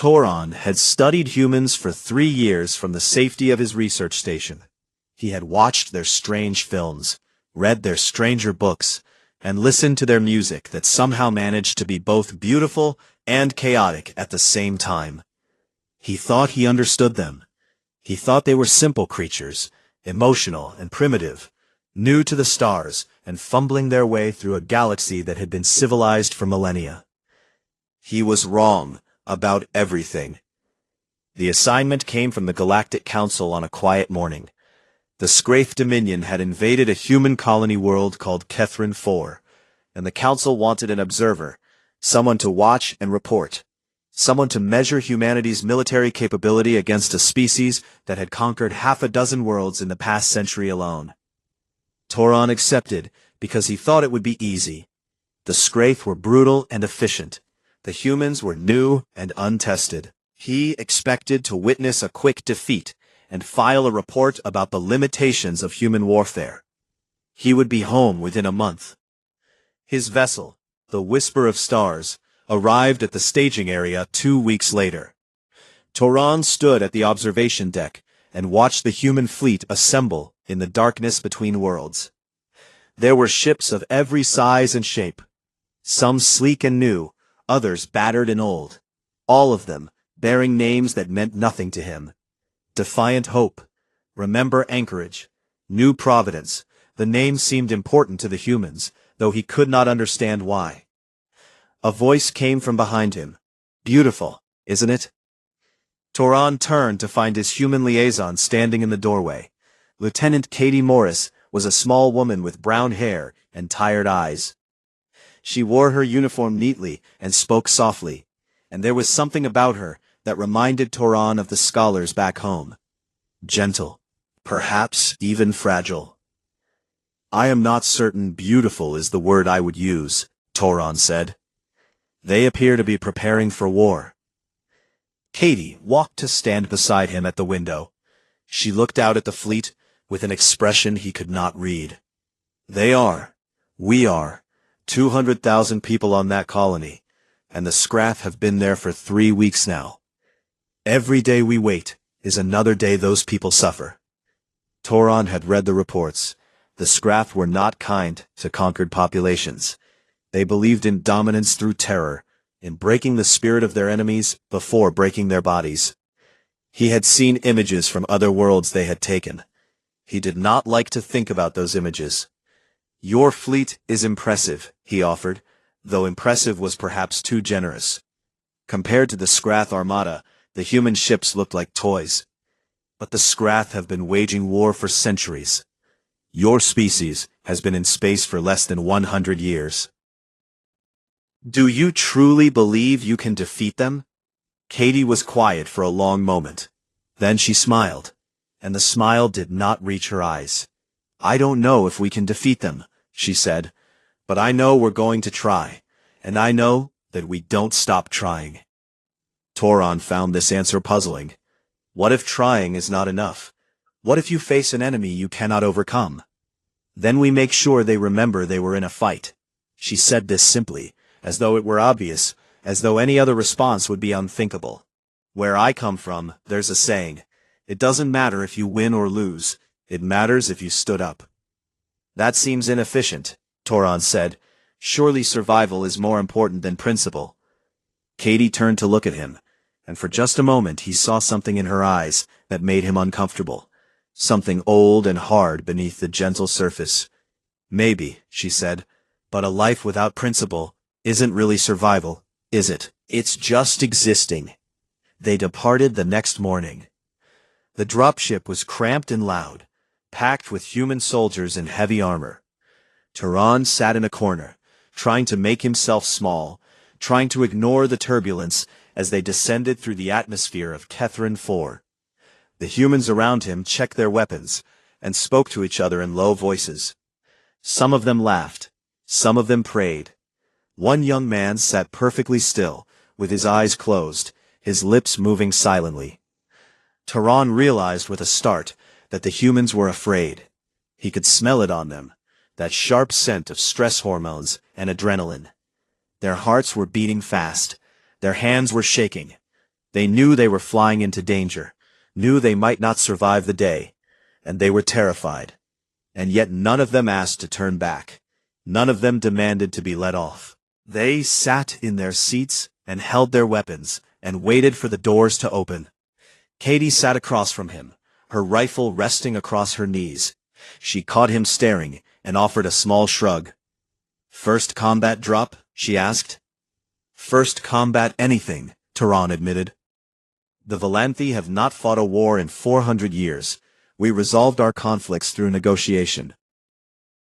Toron had studied humans for 3 years from the safety of his research station. He had watched their strange films, read their stranger books, and listened to their music that somehow managed to be both beautiful and chaotic at the same time. He thought he understood them. He thought they were simple creatures, emotional and primitive, new to the stars and fumbling their way through a galaxy that had been civilized for millennia. He was wrong about everything. The assignment came from the Galactic Council on a quiet morning. The Scraith Dominion had invaded a human colony world called Kethrin 4, and the Council wanted an observer, someone to watch and report, someone to measure humanity's military capability against a species that had conquered half a dozen worlds in the past century alone. Toron accepted because he thought it would be easy. The Scraith were brutal and efficient. The humans were new and untested. He expected to witness a quick defeat and file a report about the limitations of human warfare. He would be home within a month. His vessel, the Whisper of Stars, arrived at the staging area 2 weeks later. Toron stood at the observation deck and watched the human fleet assemble in the darkness between worlds. There were ships of every size and shape, some sleek and new, others battered and old, all of them bearing names that meant nothing to him. Defiant Hope, Remember Anchorage, New Providence. The names seemed important to the humans, though he could not understand why. A voice came from behind him. Beautiful, isn't it? Toron turned to find his human liaison standing in the doorway. Lieutenant Katie Morris was a small woman with brown hair and tired eyes. She wore her uniform neatly and spoke softly, and there was something about her that reminded Toron of the scholars back home. Gentle, perhaps even fragile. I am not certain beautiful is the word I would use, Toron said. They appear to be preparing for war. Katie walked to stand beside him at the window. She looked out at the fleet with an expression he could not read. They are, we are, 200,000 people on that colony, and the Scrath have been there for 3 weeks now. Every day we wait is another day those people suffer. Toron had read the reports. The Scrath were not kind to conquered populations. They believed in dominance through terror, in breaking the spirit of their enemies before breaking their bodies. He had seen images from other worlds they had taken. He did not like to think about those images. Your fleet is impressive, he offered, though impressive was perhaps too generous. Compared to the Scrath armada, the human ships looked like toys. But the Scrath have been waging war for centuries. Your species has been in space for less than 100 years. Do you truly believe you can defeat them? Katie was quiet for a long moment. Then she smiled, and the smile did not reach her eyes. I don't know if we can defeat them, she said, but I know we're going to try, and I know that we don't stop trying. Toron found this answer puzzling. What if trying is not enough? What if you face an enemy you cannot overcome? Then we make sure they remember they were in a fight. She said this simply, as though it were obvious, as though any other response would be unthinkable. Where I come from, there's a saying, it doesn't matter if you win or lose, it matters if you stood up. That seems inefficient, Toron said. Surely survival is more important than principle. Katie turned to look at him, and for just a moment he saw something in her eyes that made him uncomfortable, something old and hard beneath the gentle surface. Maybe, she said, but a life without principle isn't really survival, is it? It's just existing. They departed the next morning. The dropship was cramped and loud, packed with human soldiers in heavy armor. Toron sat in a corner, trying to make himself small, trying to ignore the turbulence as they descended through the atmosphere of Kethrin 4. The humans around him checked their weapons and spoke to each other in low voices. Some of them laughed, some of them prayed. One young man sat perfectly still, with his eyes closed, his lips moving silently. Toron realized with a start that the humans were afraid. He could smell it on them, that sharp scent of stress hormones and adrenaline. Their hearts were beating fast. Their hands were shaking. They knew they were flying into danger, knew they might not survive the day, and they were terrified. And yet none of them asked to turn back. None of them demanded to be let off. They sat in their seats and held their weapons and waited for the doors to open. Katie sat across from him, her rifle resting across her knees. She caught him staring and offered a small shrug. "First combat drop?" she asked. "First combat anything," Turan admitted. "The Valanthi have not fought a war in 400 years. We resolved our conflicts through negotiation."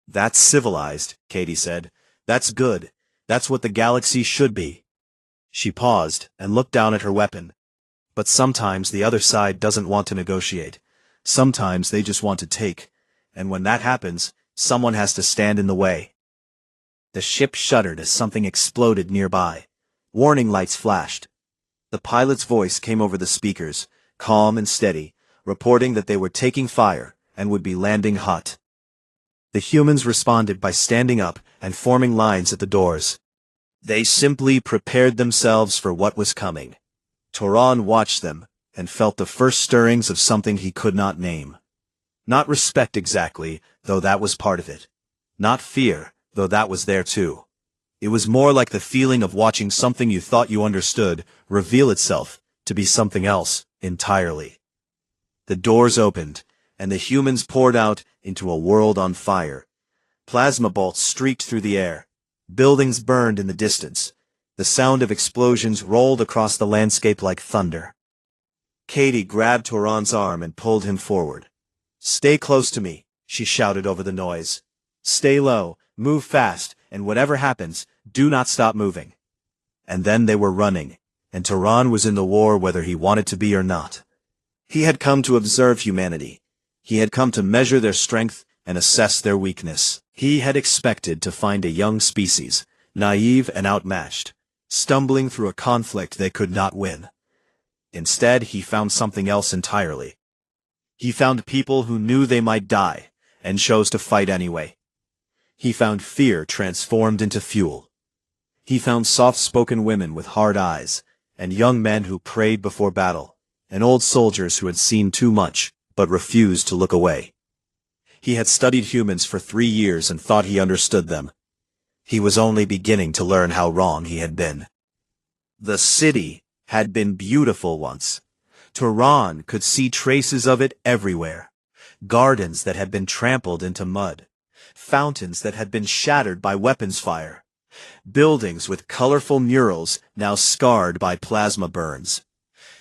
"That's civilized," Katie said. "That's good. That's what the galaxy should be." She paused and looked down at her weapon. "But sometimes the other side doesn't want to negotiate. Sometimes they just want to take. And when that happens, someone has to stand in the way." The ship shuddered as something exploded nearby. Warning lights flashed. The pilot's voice came over the speakers, calm and steady, reporting that they were taking fire and would be landing hot. The humans responded by standing up and forming lines at the doors. They simply prepared themselves for what was coming. Turan watched them and felt the first stirrings of something he could not name. Not respect exactly, though that was part of it. Not fear, though that was there too. It was more like the feeling of watching something you thought you understood reveal itself to be something else entirely. The doors opened, and the humans poured out into a world on fire. Plasma bolts streaked through the air. Buildings burned in the distance. The sound of explosions rolled across the landscape like thunder. Katie grabbed Turan's arm and pulled him forward. "Stay close to me," she shouted over the noise. "Stay low, move fast, and whatever happens, do not stop moving." And then they were running, and Turan was in the war whether he wanted to be or not. He had come to observe humanity. He had come to measure their strength and assess their weakness. He had expected to find a young species, naive and outmatched, stumbling through a conflict they could not win. Instead, he found something else entirely. He found people who knew they might die, and chose to fight anyway. He found fear transformed into fuel. He found soft-spoken women with hard eyes, and young men who prayed before battle, and old soldiers who had seen too much, but refused to look away. He had studied humans for 3 years and thought he understood them. He was only beginning to learn how wrong he had been. The city had been beautiful once. Turan could see traces of it everywhere. Gardens that had been trampled into mud. Fountains that had been shattered by weapons fire. Buildings with colorful murals now scarred by plasma burns.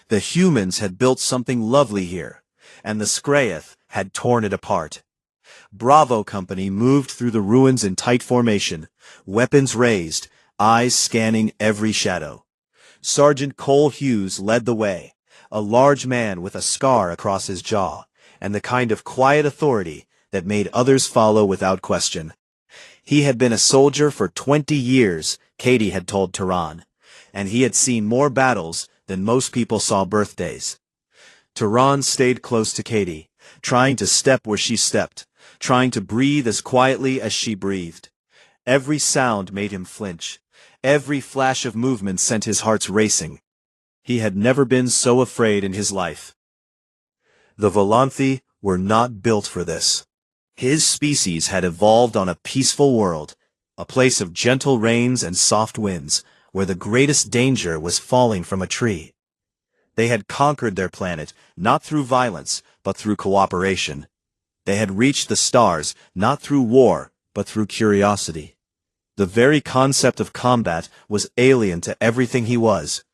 The humans had built something lovely here, and the Skraeth had torn it apart. Bravo Company moved through the ruins in tight formation, weapons raised, eyes scanning every shadow. Sergeant Cole Hughes led the way, a large man with a scar across his jaw, and the kind of quiet authority that made others follow without question. He had been a soldier for 20 years, Katie had told Turan, and he had seen more battles than most people saw birthdays. Turan stayed close to Katie, trying to step where she stepped, trying to breathe as quietly as she breathed. Every sound made him flinch. Every flash of movement sent his heart racing. He had never been so afraid in his life. The Valanthi were not built for this. His species had evolved on a peaceful world, a place of gentle rains and soft winds, where the greatest danger was falling from a tree. They had conquered their planet, not through violence, but through cooperation. They had reached the stars, not through war, but through curiosity. The very concept of combat was alien to everything he was.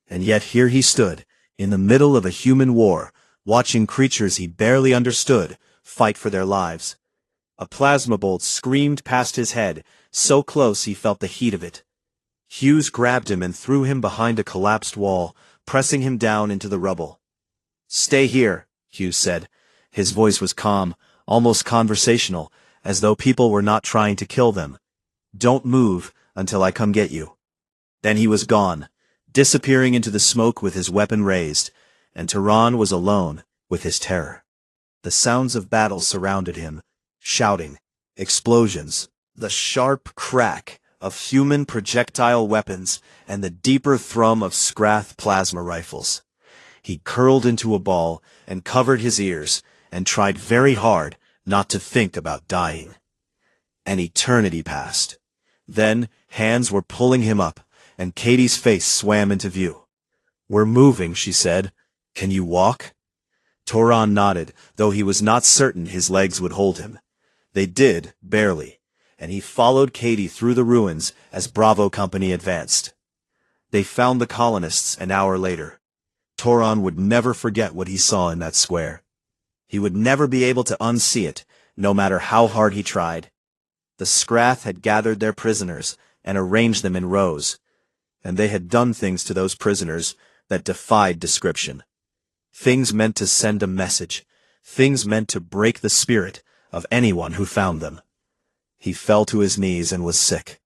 And yet here he stood, in the middle of a human war, watching creatures he barely understood fight for their lives. A plasma bolt screamed past his head, so close he felt the heat of it. Hughes grabbed him and threw him behind a collapsed wall, pressing him down into the rubble. "Stay here," Hughes said. His voice was calm, almost conversational, as though people were not trying to kill them. "Don't move until I come get you." Then he was gone, disappearing into the smoke with his weapon raised, and Turan was alone with his terror. The sounds of battle surrounded him, shouting, explosions, the sharp crack of human projectile weapons and the deeper thrum of Scrath plasma rifles. He curled into a ball and covered his ears and tried very hard not to think about dying. An eternity passed. Then, hands were pulling him up, and Katie's face swam into view. "We're moving," she said. "Can you walk?" Toron nodded, though he was not certain his legs would hold him. They did, barely, and he followed Katie through the ruins as Bravo Company advanced. They found the colonists an hour later. Toron would never forget what he saw in that square. He would never be able to unsee it, no matter how hard he tried. The Scrath had gathered their prisoners and arranged them in rows, and they had done things to those prisoners that defied description. Things meant to send a message, things meant to break the spirit of anyone who found them. He fell to his knees and was sick.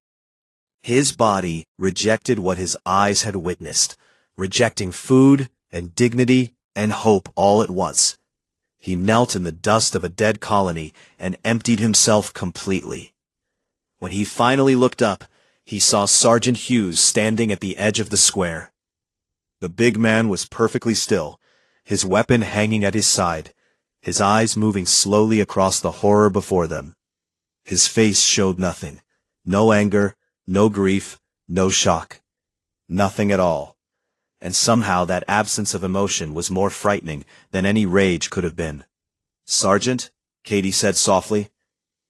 His body rejected what his eyes had witnessed, rejecting food and dignity and hope all at once. He knelt in the dust of a dead colony and emptied himself completely. When he finally looked up, he saw Sergeant Hughes standing at the edge of the square. The big man was perfectly still, his weapon hanging at his side, his eyes moving slowly across the horror before them. His face showed nothing, no anger, no grief, no shock. Nothing at all. And somehow that absence of emotion was more frightening than any rage could have been. "Sergeant," Katie said softly.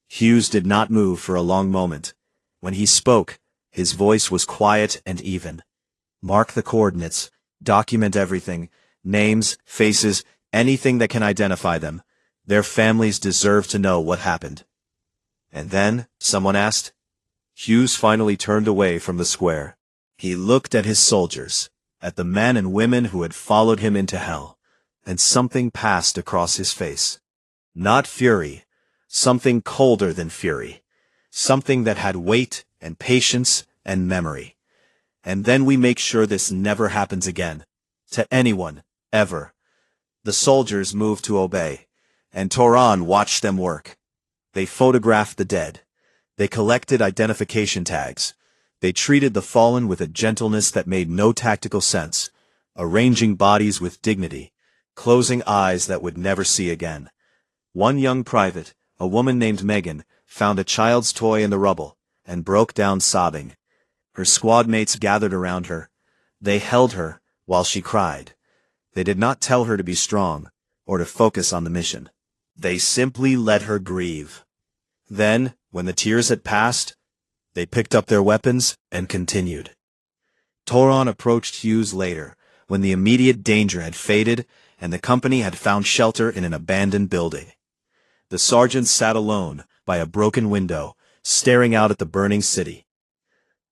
Hughes did not move for a long moment. When he spoke, his voice was quiet and even. "Mark the coordinates, document everything, names, faces, anything that can identify them. Their families deserve to know what happened." "And then?" someone asked. Hughes finally turned away from the square. He looked at his soldiers, at the men and women who had followed him into hell, and something passed across his face. Not fury, something colder than fury, something that had weight and patience and memory. "And then we make sure this never happens again. To anyone, ever." The soldiers moved to obey, and Toron watched them work. They photographed the dead. They collected identification tags. They treated the fallen with a gentleness that made no tactical sense, arranging bodies with dignity, closing eyes that would never see again. One young private, a woman named Megan, found a child's toy in the rubble, and broke down sobbing. Her squad mates gathered around her. They held her while she cried. They did not tell her to be strong, or to focus on the mission. They simply let her grieve. Then, when the tears had passed, they picked up their weapons and continued. Toron approached Hughes later, when the immediate danger had faded and the company had found shelter in an abandoned building. The sergeant sat alone by a broken window, staring out at the burning city.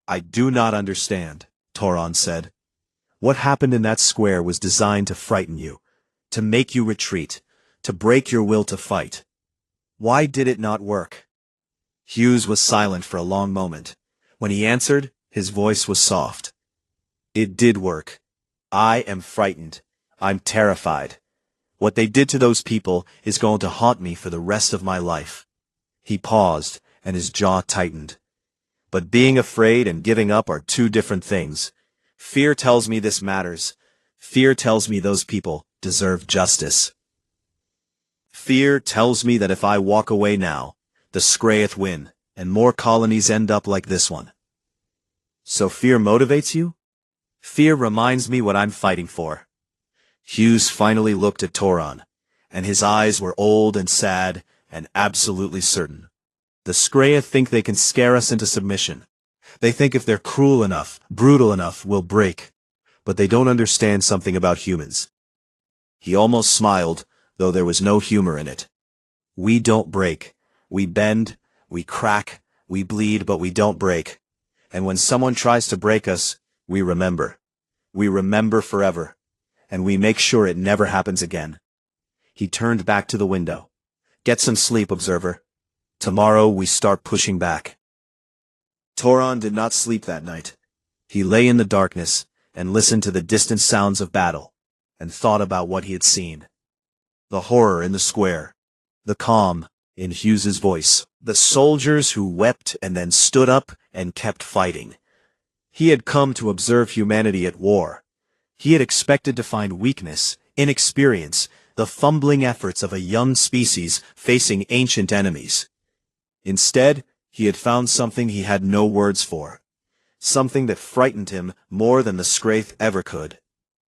"I do not understand," Toron said. "What happened in that square was designed to frighten you, to make you retreat, to break your will to fight. Why did it not work?" Hughes was silent for a long moment. When he answered, his voice was soft. "It did work. I am frightened. I'm terrified. What they did to those people is going to haunt me for the rest of my life." He paused, and his jaw tightened. "But being afraid and giving up are two different things. Fear tells me this matters. Fear tells me those people deserve justice. Fear tells me that if I walk away now, the Scraeth win, and more colonies end up like this one." "So fear motivates you?" "Fear reminds me what I'm fighting for." Hughes finally looked at Toron, and his eyes were old and sad and absolutely certain. "The Scraeth think they can scare us into submission. They think if they're cruel enough, brutal enough, we'll break. But they don't understand something about humans." He almost smiled, though there was no humor in it. "We don't break. We bend, we crack, we bleed, but we don't break. And when someone tries to break us, we remember. We remember forever. And we make sure it never happens again." He turned back to the window. "Get some sleep, observer. Tomorrow we start pushing back." Toron did not sleep that night. He lay in the darkness and listened to the distant sounds of battle, and thought about what he had seen. The horror in the square, the calm in Hughes's voice, the soldiers who wept and then stood up and kept fighting. He had come to observe humanity at war. He had expected to find weakness, inexperience, the fumbling efforts of a young species facing ancient enemies. Instead, he had found something he had no words for. Something that frightened him more than the Scraith ever could.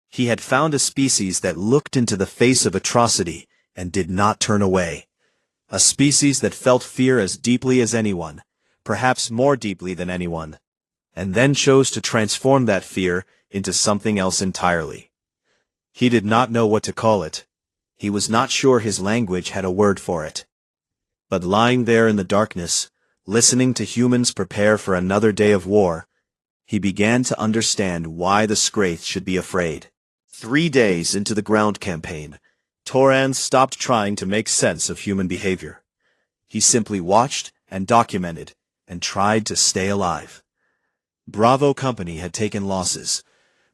He had found a species that looked into the face of atrocity and did not turn away. A species that felt fear as deeply as anyone, perhaps more deeply than anyone, and then chose to transform that fear into something else entirely. He did not know what to call it. He was not sure his language had a word for it. But lying there in the darkness, listening to humans prepare for another day of war, he began to understand why the Scraith should be afraid. 3 days into the ground campaign, Toran stopped trying to make sense of human behavior. He simply watched and documented and tried to stay alive. Bravo Company had taken losses.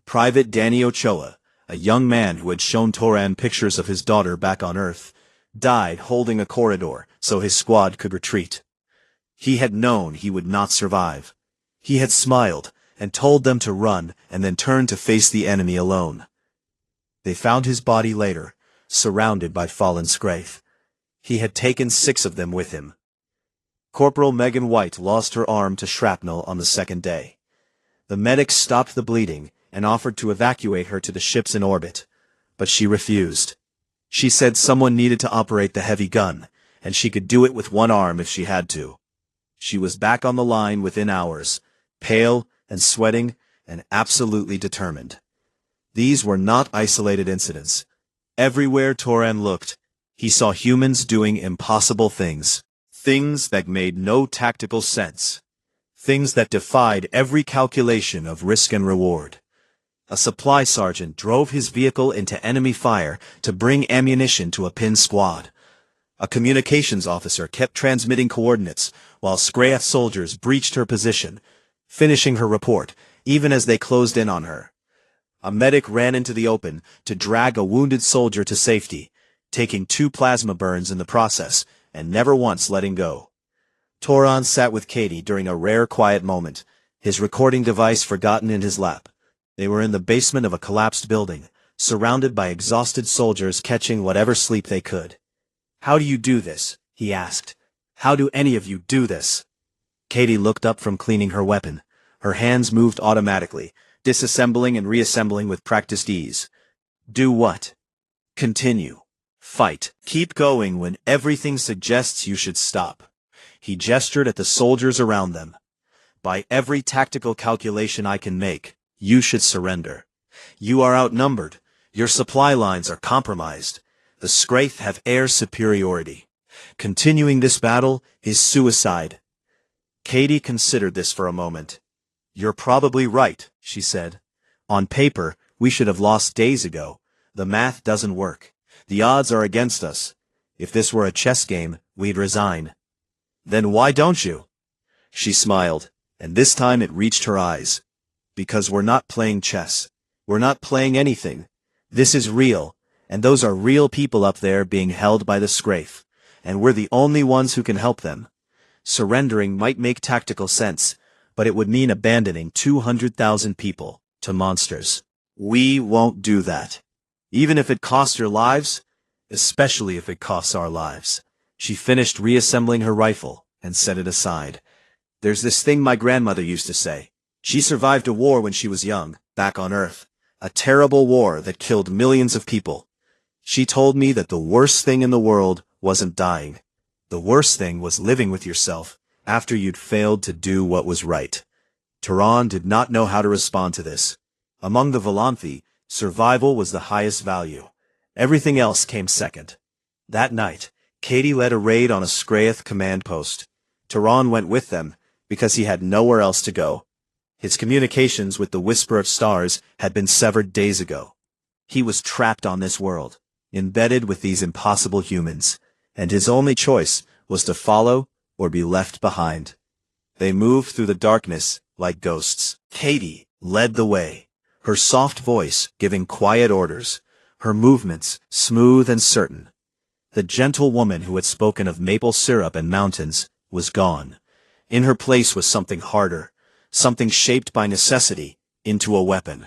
Private Danny Ochoa, a young man who had shown Toran pictures of his daughter back on Earth, died holding a corridor so his squad could retreat. He had known he would not survive. He had smiled and told them to run and then turn to face the enemy alone. They found his body later, surrounded by fallen Scraith. He had taken 6 of them with him. Corporal Megan White lost her arm to shrapnel on the 2nd day. The medics stopped the bleeding and offered to evacuate her to the ships in orbit, but she refused. She said someone needed to operate the heavy gun, and she could do it with 1 arm if she had to. She was back on the line within hours, pale and sweating and absolutely determined. These were not isolated incidents. Everywhere Toran looked, he saw humans doing impossible things. Things that made no tactical sense. Things that defied every calculation of risk and reward. A supply sergeant drove his vehicle into enemy fire to bring ammunition to a pin squad. A communications officer kept transmitting coordinates while Scraith soldiers breached her position, finishing her report even as they closed in on her. A medic ran into the open to drag a wounded soldier to safety, taking 2 plasma burns in the process and never once letting go. Toran sat with Katie during a rare quiet moment, his recording device forgotten in his lap. They were in the basement of a collapsed building, surrounded by exhausted soldiers catching whatever sleep they could. "How do you do this?" he asked. "How do any of you do this?" Katie looked up from cleaning her weapon. Her hands moved automatically, disassembling and reassembling with practiced ease. "Do what?" "Continue. Fight. Keep going when everything suggests you should stop." He gestured at the soldiers around them. "By every tactical calculation I can make, you should surrender. You are outnumbered. Your supply lines are compromised. The Scraith have air superiority. Continuing this battle is suicide." Katie considered this for a moment. "You're probably right," she said. "On paper, we should have lost days ago. The math doesn't work. The odds are against us. If this were a chess game, we'd resign." "Then why don't you?" She smiled, and this time it reached her eyes. "Because we're not playing chess. We're not playing anything. This is real, and those are real people up there being held by the Scraith, and we're the only ones who can help them. Surrendering might make tactical sense, but it would mean abandoning 200,000 people to monsters. We won't do that. Even if it costs your lives, especially if it costs our lives." She finished reassembling her rifle and set it aside. "There's this thing my grandmother used to say. She survived a war when she was young, back on Earth. A terrible war that killed millions of people. She told me that the worst thing in the world wasn't dying. The worst thing was living with yourself after you'd failed to do what was right." Toran did not know how to respond to this. Among the Volanthi, survival was the highest value. Everything else came second. That night, Katie led a raid on a Scraith command post. Toran went with them because he had nowhere else to go. His communications with the Whisper of Stars had been severed days ago. He was trapped on this world, embedded with these impossible humans, and his only choice was to follow or be left behind. They moved through the darkness like ghosts. Katie led the way, her soft voice giving quiet orders, her movements smooth and certain. The gentle woman who had spoken of maple syrup and mountains was gone, In her place was something harder, something shaped by necessity, into a weapon.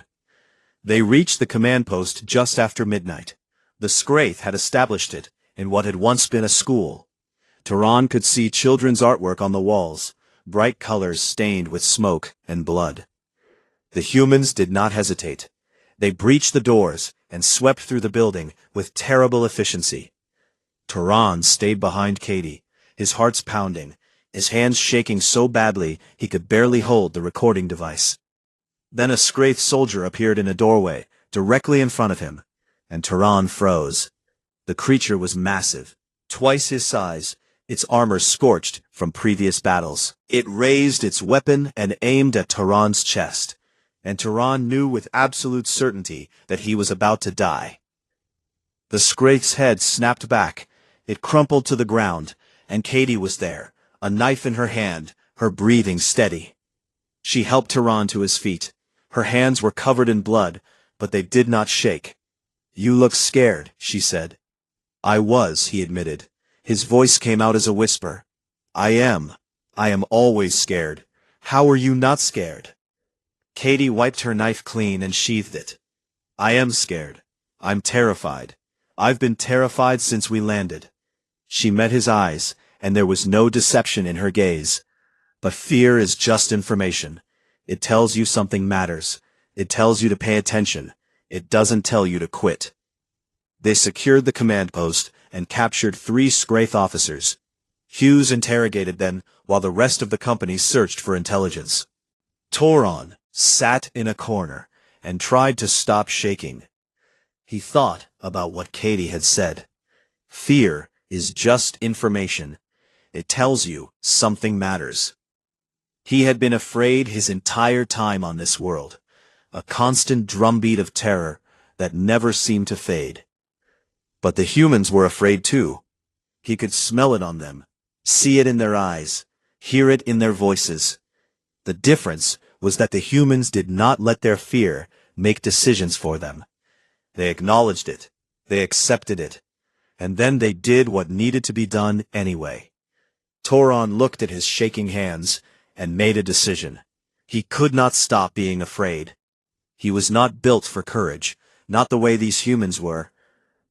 They reached the command post just after midnight. The Scraith had established it in what had once been a school. Turan could see children's artwork on the walls, bright colors stained with smoke and blood. The humans did not hesitate. They breached the doors and swept through the building with terrible efficiency. Turan stayed behind Katie, his heart's pounding, his hands shaking so badly he could barely hold the recording device. Then a Scraith soldier appeared in a doorway, directly in front of him, and Turan froze. The creature was massive, twice his size, its armor scorched from previous battles. It raised its weapon and aimed at Turan's chest, and Turan knew with absolute certainty that he was about to die. The Scraith's head snapped back, it crumpled to the ground, and Katie was there, a knife in her hand, her breathing steady. She helped Turan to his feet. Her hands were covered in blood, but they did not shake. "You look scared," she said. "I was," he admitted. His voice came out as a whisper. I am always scared. How are you not scared?" Katie wiped her knife clean and sheathed it. "I am scared. I'm terrified. I've been terrified since we landed." She met his eyes, and there was no deception in her gaze. But fear is just information. It tells you something matters. It tells you to pay attention. It doesn't tell you to quit. They secured the command post and captured 3 Scraith officers. Hughes interrogated them while the rest of the company searched for intelligence. Turan sat in a corner and tried to stop shaking. He thought about what Katie had said. Fear is just information. It tells you something matters. He had been afraid his entire time on this world, a constant drumbeat of terror that never seemed to fade. But the humans were afraid too. He could smell it on them, see it in their eyes, hear it in their voices. The difference was that the humans did not let their fear make decisions for them. They acknowledged it, they accepted it, and then they did what needed to be done anyway. Turan looked at his shaking hands and made a decision. He could not stop being afraid. He was not built for courage, not the way these humans were,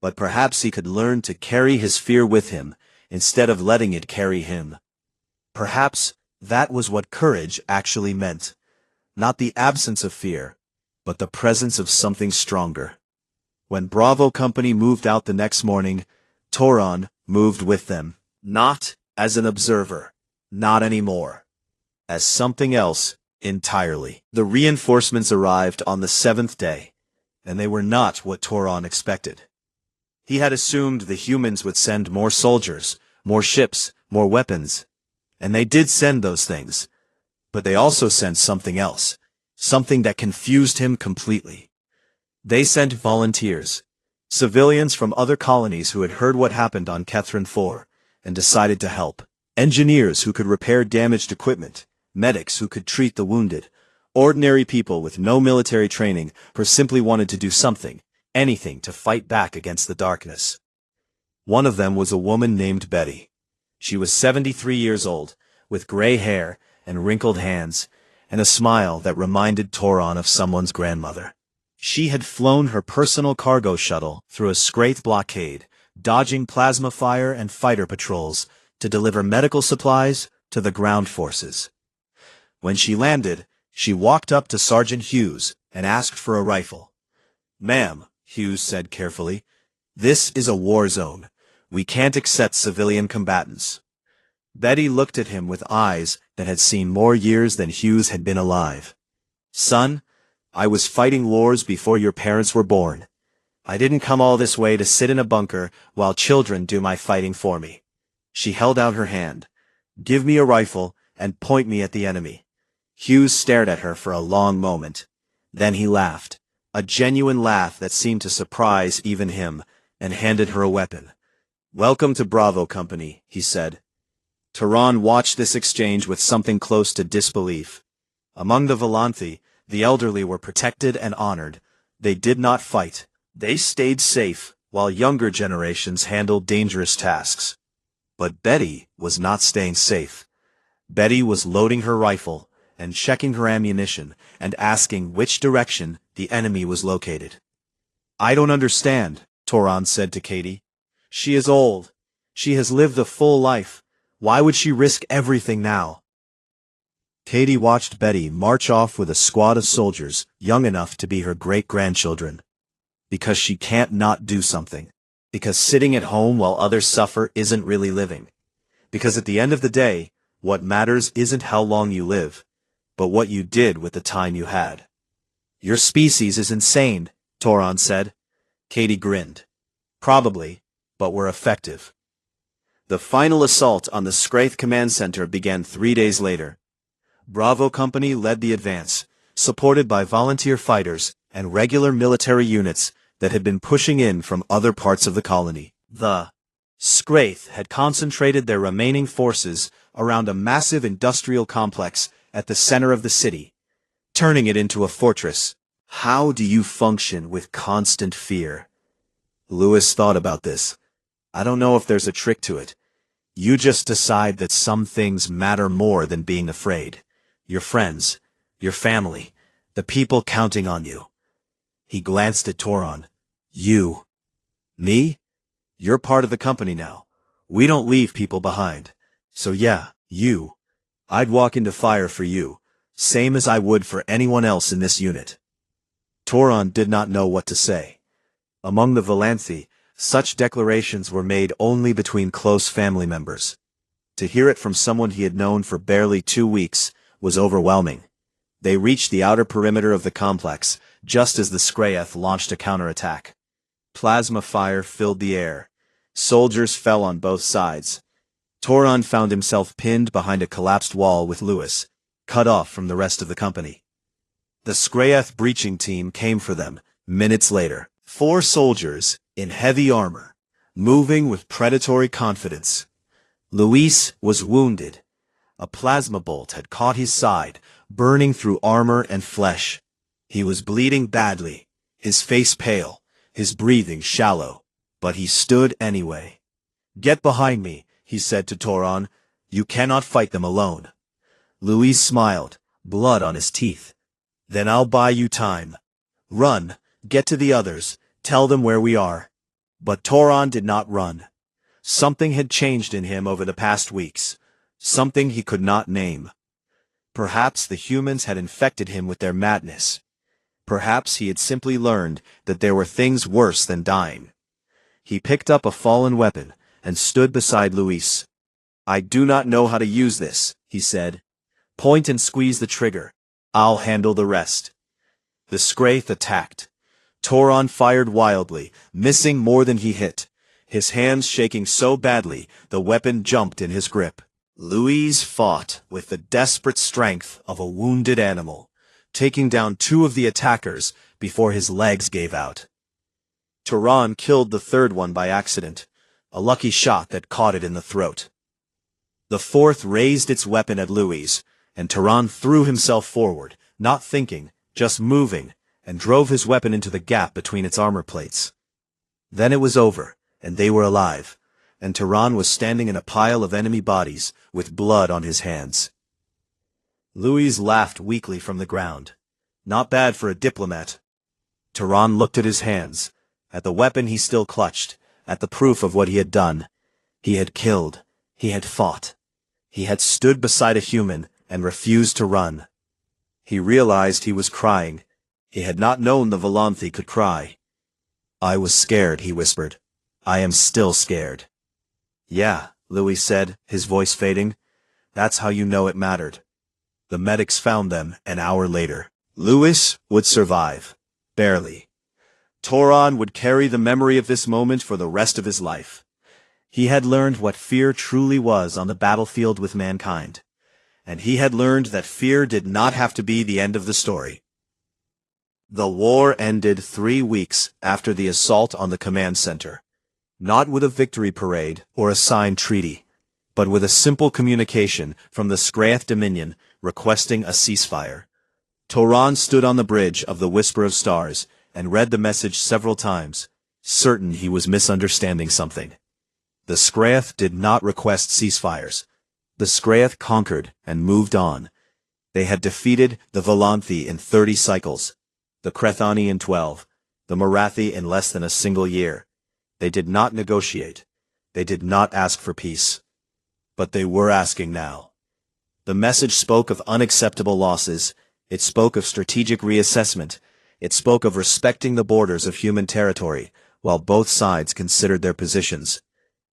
but perhaps he could learn to carry his fear with him instead of letting it carry him. Perhaps that was what courage actually meant. Not the absence of fear, but the presence of something stronger. When Bravo Company moved out the next morning, Turan moved with them. Not as an observer. Not anymore. As something else entirely. The reinforcements arrived on the 7th day, and they were not what Turan expected. He had assumed the humans would send more soldiers, more ships, more weapons. And they did send those things. But they also sent something else. Something that confused him completely. They sent volunteers. Civilians from other colonies who had heard what happened on Kethrin 4 and decided to help. Engineers who could repair damaged equipment. Medics who could treat the wounded. Ordinary people with no military training who simply wanted to do something, anything to fight back against the darkness. One of them was a woman named Betty. She was 73 years old, with gray hair and wrinkled hands, and a smile that reminded Turan of someone's grandmother. She had flown her personal cargo shuttle through a Scraith blockade, dodging plasma fire and fighter patrols to deliver medical supplies to the ground forces. When she landed, she walked up to Sergeant Hughes and asked for a rifle. "Ma'am," Hughes said carefully, "this is a war zone. We can't accept civilian combatants." Betty looked at him with eyes that had seen more years than Hughes had been alive. "Son, I was fighting wars before your parents were born. I didn't come all this way to sit in a bunker while children do my fighting for me." She held out her hand. "Give me a rifle and point me at the enemy." Hughes stared at her for a long moment. Then he laughed, a genuine laugh that seemed to surprise even him, and handed her a weapon. "Welcome to Bravo Company," he said. Turan watched this exchange with something close to disbelief. Among the Volanthi, the elderly were protected and honored. They did not fight. They stayed safe, while younger generations handled dangerous tasks. But Betty was not staying safe. Betty was loading her rifle and checking her ammunition and asking which direction the enemy was located. "I don't understand," Toron said to Katie. "She is old. She has lived a full life. Why would she risk everything now?" Katie watched Betty march off with a squad of soldiers young enough to be her great-grandchildren. Because she can't not do something. Because sitting at home while others suffer isn't really living. Because at the end of the day, what matters isn't how long you live, but what you did with the time you had. "Your species is insane," Toron said. Katie grinned. "Probably, but we're effective." The final assault on the Scraith Command Center began 3 days later. Bravo Company led the advance, supported by volunteer fighters and regular military units that had been pushing in from other parts of the colony. The Scraith had concentrated their remaining forces around a massive industrial complex at the center of the city, turning it into a fortress. How do you function with constant fear? Lewis thought about this. I don't know if there's a trick to it. You just decide that some things matter more than being afraid. Your friends, your family, the people counting on you. He glanced at Toron. You. Me? You're part of the company now. We don't leave people behind. So yeah, you. I'd walk into fire for you, same as I would for anyone else in this unit. Toron did not know what to say. Among the Valanthi, such declarations were made only between close family members. To hear it from someone he had known for barely 2 weeks was overwhelming. They reached the outer perimeter of the complex, just as the Scraith launched a counterattack. Plasma fire filled the air. Soldiers fell on both sides. Toron found himself pinned behind a collapsed wall with Lewis, cut off from the rest of the company. The Scraith breaching team came for them, minutes later. 4 soldiers, in heavy armor, moving with predatory confidence. Luis was wounded. A plasma bolt had caught his side, burning through armor and flesh. He was bleeding badly, his face pale, his breathing shallow, but he stood anyway. "Get behind me," he said to Toron. "You cannot fight them alone." Luis smiled, blood on his teeth. "Then I'll buy you time. Run, get to the others, tell them where we are." But Toron did not run. Something had changed in him over the past weeks, something he could not name. Perhaps the humans had infected him with their madness. Perhaps he had simply learned that there were things worse than dying. He picked up a fallen weapon and stood beside Luis. "I do not know how to use this," he said. "Point and squeeze the trigger. I'll handle the rest." The Scraith attacked. Toron fired wildly, missing more than he hit, his hands shaking so badly the weapon jumped in his grip. Luis fought with the desperate strength of a wounded animal, taking down 2 of the attackers before his legs gave out. Toron killed the 3rd one by accident, a lucky shot that caught it in the throat. The 4th raised its weapon at Luis, and Toron threw himself forward, not thinking, just moving, and drove his weapon into the gap between its armor plates. Then it was over, and they were alive, and Toron was standing in a pile of enemy bodies, with blood on his hands. Luis laughed weakly from the ground. Not bad for a diplomat. Toron looked at his hands, at the weapon he still clutched, at the proof of what he had done. He had killed. He had fought. He had stood beside a human and refused to run. He realized he was crying. He had not known the Valanthi could cry. "I was scared," he whispered. "I am still scared." "Yeah," Luis said, his voice fading. "That's how you know it mattered." The medics found them an hour later. Luis would survive. Barely. Toron would carry the memory of this moment for the rest of his life. He had learned what fear truly was on the battlefield with mankind. And he had learned that fear did not have to be the end of the story. The war ended 3 weeks after the assault on the command center. Not with a victory parade or a signed treaty, but with a simple communication from the Scraith Dominion requesting a ceasefire. Toron stood on the bridge of the Whisper of Stars and read the message several times, certain he was misunderstanding something. The Scraith did not request ceasefires. The Skraeth conquered and moved on. They had defeated the Volanthi in 30 cycles, the Crethani in 12, the Morathi in less than a single year. They did not negotiate. They did not ask for peace. But they were asking now. The message spoke of unacceptable losses. It spoke of strategic reassessment. It spoke of respecting the borders of human territory, while both sides considered their positions.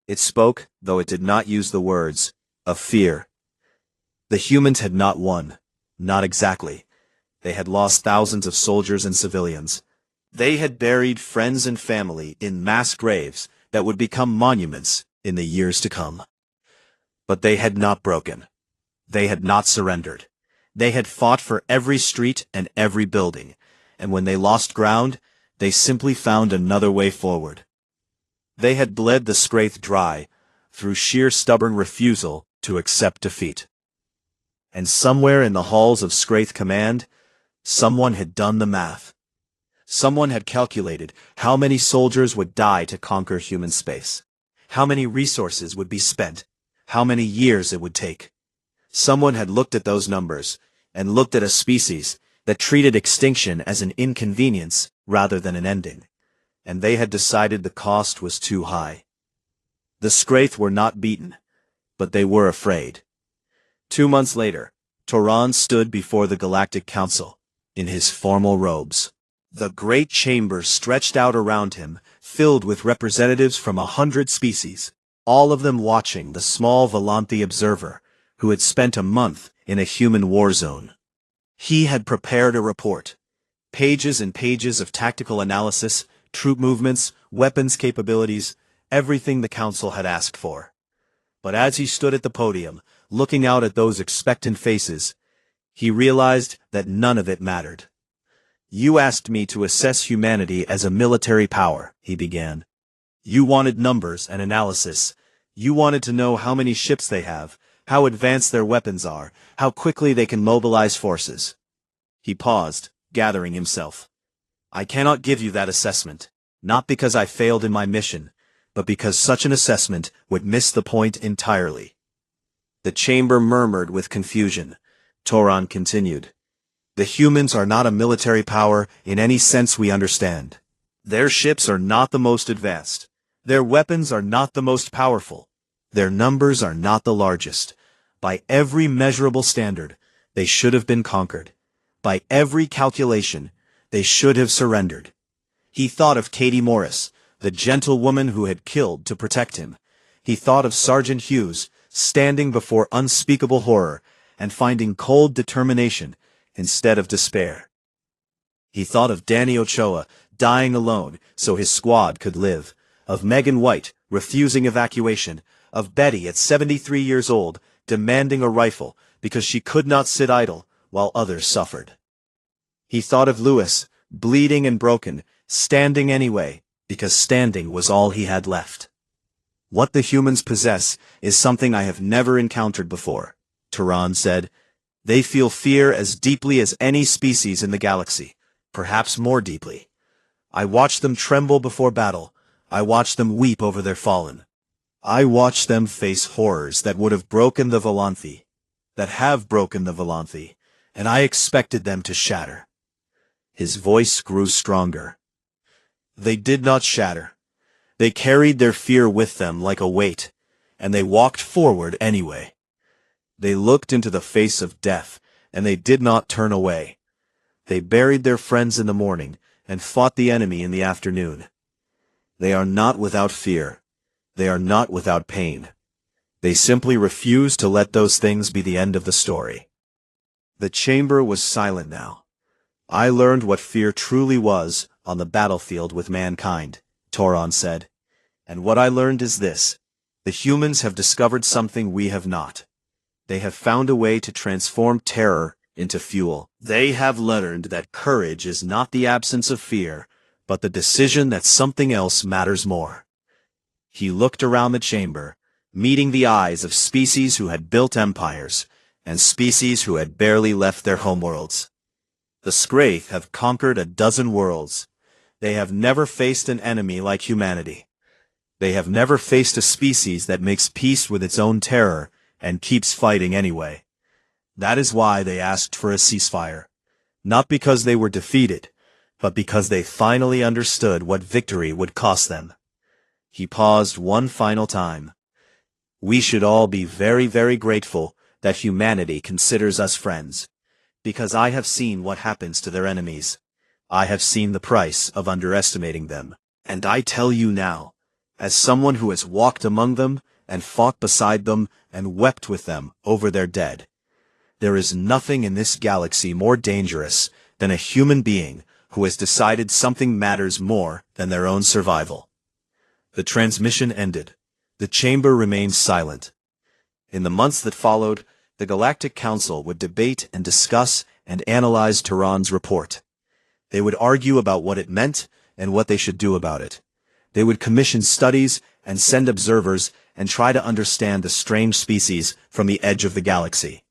It spoke, though it did not use the words, of fear. The humans had not won. Not exactly. They had lost thousands of soldiers and civilians. They had buried friends and family in mass graves that would become monuments in the years to come. But they had not broken. They had not surrendered. They had fought for every street and every building, and when they lost ground, they simply found another way forward. They had bled the Skraeth dry through sheer stubborn refusal to accept defeat. And somewhere in the halls of Skraeth Command, someone had done the math. Someone had calculated how many soldiers would die to conquer human space, how many resources would be spent, how many years it would take. Someone had looked at those numbers, and looked at a species that treated extinction as an inconvenience rather than an ending, and they had decided the cost was too high. The Skraeth were not beaten, but they were afraid. 2 months later, Toran stood before the Galactic Council, in his formal robes. The great chamber stretched out around him, filled with representatives from 100 species, all of them watching the small Volanthi observer, who had spent a month in a human war zone. He had prepared a report. Pages and pages of tactical analysis, troop movements, weapons capabilities, everything the Council had asked for. But as he stood at the podium, looking out at those expectant faces, he realized that none of it mattered. "You asked me to assess humanity as a military power," he began. "You wanted numbers and analysis. You wanted to know how many ships they have, how advanced their weapons are, how quickly they can mobilize forces." He paused, gathering himself. "I cannot give you that assessment, not because I failed in my mission, but because such an assessment would miss the point entirely." The chamber murmured with confusion. Toran continued. "The humans are not a military power in any sense we understand. Their ships are not the most advanced. Their weapons are not the most powerful. Their numbers are not the largest. By every measurable standard, they should have been conquered. By every calculation, they should have surrendered." He thought of Katie Morris, the gentle woman who had killed to protect him. He thought of Sergeant Hughes, standing before unspeakable horror and finding cold determination instead of despair. He thought of Danny Ochoa dying alone so his squad could live, of Megan White refusing evacuation, of Betty at 73 years old demanding a rifle because she could not sit idle while others suffered. He thought of Lewis, bleeding and broken, standing anyway, because standing was all he had left. "What the humans possess is something I have never encountered before," Toran said. "They feel fear as deeply as any species in the galaxy, perhaps more deeply. I watch them tremble before battle. I watch them weep over their fallen. I watch them face horrors that would have broken the Volanthi, that have broken the Volanthi, and I expected them to shatter." His voice grew stronger. "They did not shatter. They carried their fear with them like a weight, and they walked forward anyway. They looked into the face of death, and they did not turn away. They buried their friends in the morning, and fought the enemy in the afternoon. They are not without fear. They are not without pain. They simply refuse to let those things be the end of the story." The chamber was silent now. "I learned what fear truly was on the battlefield with mankind," Toran said. "And what I learned is this. The humans have discovered something we have not. They have found a way to transform terror into fuel. They have learned that courage is not the absence of fear, but the decision that something else matters more." He looked around the chamber, meeting the eyes of species who had built empires, and species who had barely left their homeworlds. The Skraeth have conquered a dozen worlds. They have never faced an enemy like humanity. They have never faced a species that makes peace with its own terror and keeps fighting anyway. That is why they asked for a ceasefire. Not because they were defeated, but because they finally understood what victory would cost them. He paused one final time. We should all be very, very grateful that humanity considers us friends, because I have seen what happens to their enemies. I have seen the price of underestimating them. And I tell you now, as someone who has walked among them and fought beside them and wept with them over their dead, there is nothing in this galaxy more dangerous than a human being who has decided something matters more than their own survival. The transmission ended. The chamber remained silent. In the months that followed, the Galactic Council would debate and discuss and analyze Tehran's report. They would argue about what it meant and what they should do about it. They would commission studies and send observers and try to understand the strange species from the edge of the galaxy.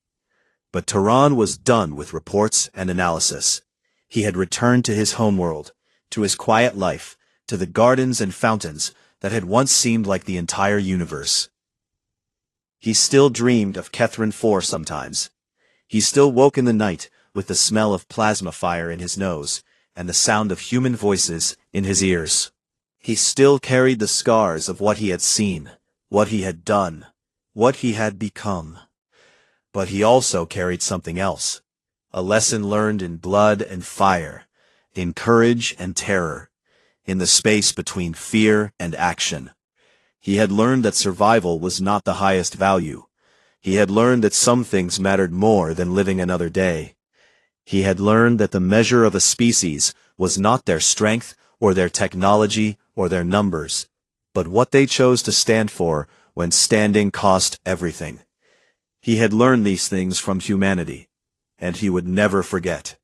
But Tehran was done with reports and analysis. He had returned to his homeworld, to his quiet life, to the gardens and fountains that had once seemed like the entire universe. He still dreamed of Kethrin 4 sometimes. He still woke in the night with the smell of plasma fire in his nose and the sound of human voices in his ears. He still carried the scars of what he had seen, what he had done, what he had become. But he also carried something else, a lesson learned in blood and fire, in courage and terror, in the space between fear and action. He had learned that survival was not the highest value. He had learned that some things mattered more than living another day. He had learned that the measure of a species was not their strength or their technology or their numbers, but what they chose to stand for when standing cost everything. He had learned these things from humanity, and he would never forget.